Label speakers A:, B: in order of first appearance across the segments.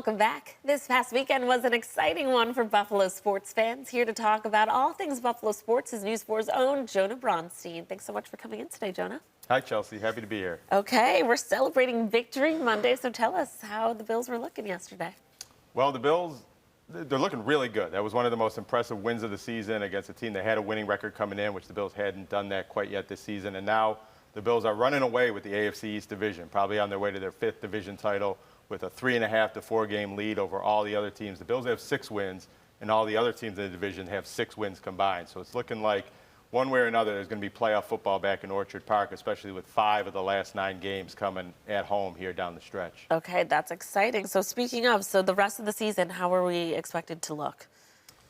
A: welcome back. This past weekend was an exciting one for Buffalo sports fans. Here to talk about all things Buffalo sports is News 4's own Jonah Bronstein. Thanks so much for coming in today, Jonah.
B: Hi, Chelsea. Happy to be here.
A: Okay, we're celebrating Victory Monday, so tell us how the Bills were looking yesterday.
B: Well, the Bills, they're looking really good. That was one of the most impressive wins of the season against a team that had a winning record coming in, which the Bills hadn't done that quite yet this season. And now the Bills are running away with the AFC East division, probably on their way to their 5th division title with a 3.5 to 4 game lead over all the other teams. The Bills have 6 wins, and all the other teams in the division have 6 wins combined. So it's looking like one way or another there's going to be playoff football back in Orchard Park, especially with 5 of the last 9 games coming at home here down the stretch.
A: Okay, that's exciting. So speaking of, the rest of the season, how are we expected to look?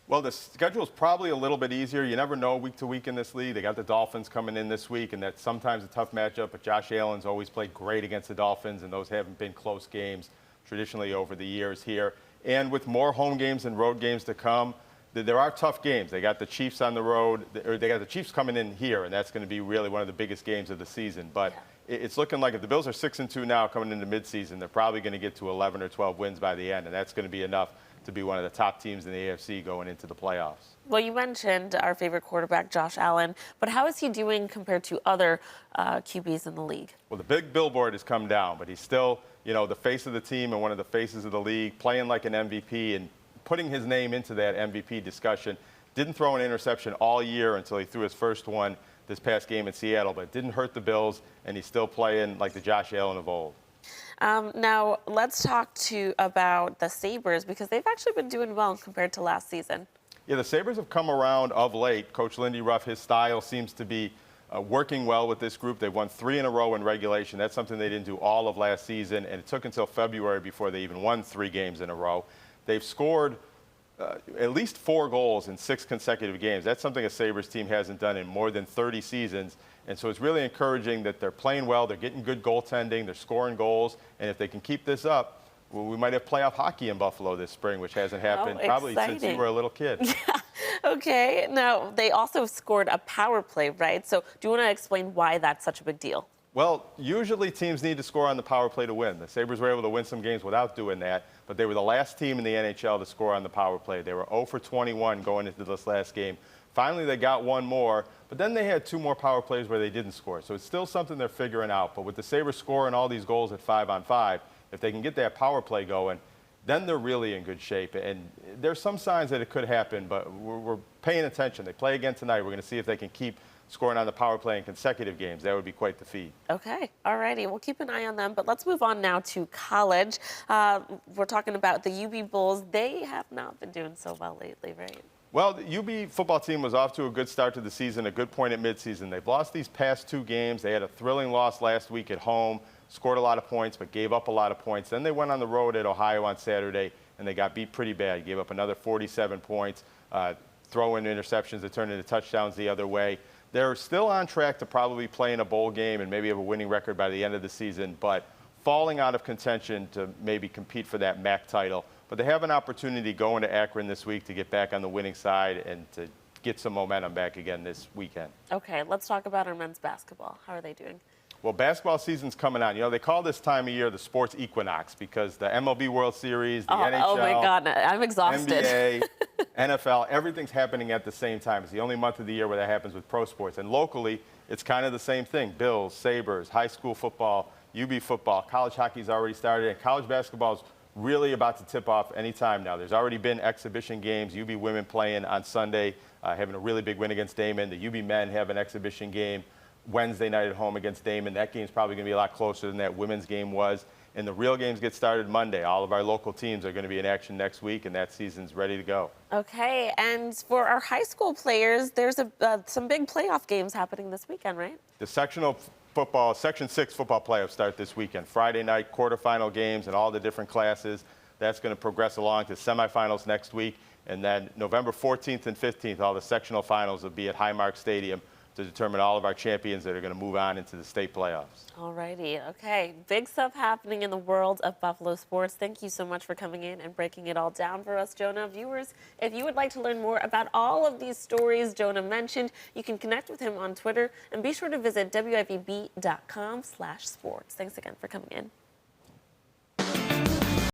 B: Well, the schedule is probably a little bit easier. You never know week to week in this league. They got the Dolphins coming in this week, and that's sometimes a tough matchup. But Josh Allen's always played great against the Dolphins, and those haven't been close games traditionally over the years here. And with more home games and road games to come, there are tough games. They got the Chiefs on the road, or they got the Chiefs coming in here, and that's going to be really one of the biggest games of the season. But it's looking like if the Bills are 6-2 now coming into midseason, they're probably going to get to 11 or 12 wins by the end, and that's going to be enough to be one of the top teams in the AFC going into the playoffs.
A: Well, you mentioned our favorite quarterback, Josh Allen, but how is he doing compared to other QBs in the league?
B: Well, the big billboard has come down, but he's still, the face of the team and one of the faces of the league, playing like an MVP and putting his name into that MVP discussion. Didn't throw an interception all year until he threw his first one this past game in Seattle, but it didn't hurt the Bills, and he's still playing like the Josh Allen of old.
A: Now, let's talk about the Sabres, because they've actually been doing well compared to last season.
B: Yeah, the Sabres have come around of late. Coach Lindy Ruff, his style seems to be working well with this group. They've won 3 in a row in regulation. That's something they didn't do all of last season, and it took until February before they even won 3 games in a row. They've scored at least 4 goals in 6 consecutive games. That's something a Sabres team hasn't done in more than 30 seasons. And so it's really encouraging that they're playing well, they're getting good goaltending, they're scoring goals, and if they can keep this up, well, we might have playoff hockey in Buffalo this spring, which hasn't happened probably since you were a little kid.
A: Yeah. Okay. Now, they also scored a power play, right? So do you want to explain why that's such a big deal?
B: Well, usually teams need to score on the power play to win. The Sabres were able to win some games without doing that, but they were the last team in the NHL to score on the power play. They were 0 for 21 going into this last game. Finally, they got 1 more, but then they had 2 more power plays where they didn't score. So it's still something they're figuring out. But with the Sabres scoring all these goals at 5-on-5, if they can get that power play going, then they're really in good shape. And there's some signs that it could happen, but we're paying attention. They play again tonight. We're going to see if they can keep scoring on the power play in consecutive games. That would be quite the feat.
A: Okay. All righty. We'll keep an eye on them. But let's move on now to college. We're talking about the UB Bulls. They have not been doing so well lately, right?
B: Well, the UB football team was off to a good start to the season, a good point at midseason. They've lost these past 2 games. They had a thrilling loss last week at home, scored a lot of points, but gave up a lot of points. Then they went on the road at Ohio on Saturday, and they got beat pretty bad. Gave up another 47 points, throwing interceptions that turned into touchdowns the other way. They're still on track to probably play in a bowl game and maybe have a winning record by the end of the season, but falling out of contention to maybe compete for that MAC title. But they have an opportunity going to Akron this week to get back on the winning side and to get some momentum back again this weekend.
A: Okay, let's talk about our men's basketball. How are they doing?
B: Well, basketball season's coming on. They call this time of year the sports equinox because the MLB World Series, the NHL,
A: oh my God, I'm exhausted.
B: NBA, NFL, everything's happening at the same time. It's the only month of the year where that happens with pro sports. And locally, it's kind of the same thing. Bills, Sabres, high school football, UB football, college hockey's already started, and college basketball's really about to tip off any time now. There's already been exhibition games. UB women playing on Sunday, having a really big win against Damon. The UB men have an exhibition game Wednesday night at home against Damon. That game's probably going to be a lot closer than that women's game was. And the real games get started Monday. All of our local teams are going to be in action next week, and that season's ready to go. Okay,
A: and for our high school players, there's some big playoff games happening this weekend, right?
B: The Section 6 football playoffs start this weekend. Friday night, quarterfinal games and all the different classes. That's going to progress along to semifinals next week. And then November 14th and 15th, all the sectional finals will be at Highmark Stadium to determine all of our champions that are going to move on into the state playoffs.
A: All righty. Okay. Big stuff happening in the world of Buffalo sports. Thank you so much for coming in and breaking it all down for us, Jonah. Viewers, if you would like to learn more about all of these stories Jonah mentioned, you can connect with him on Twitter and be sure to visit wivb.com/sports. Thanks again for coming in.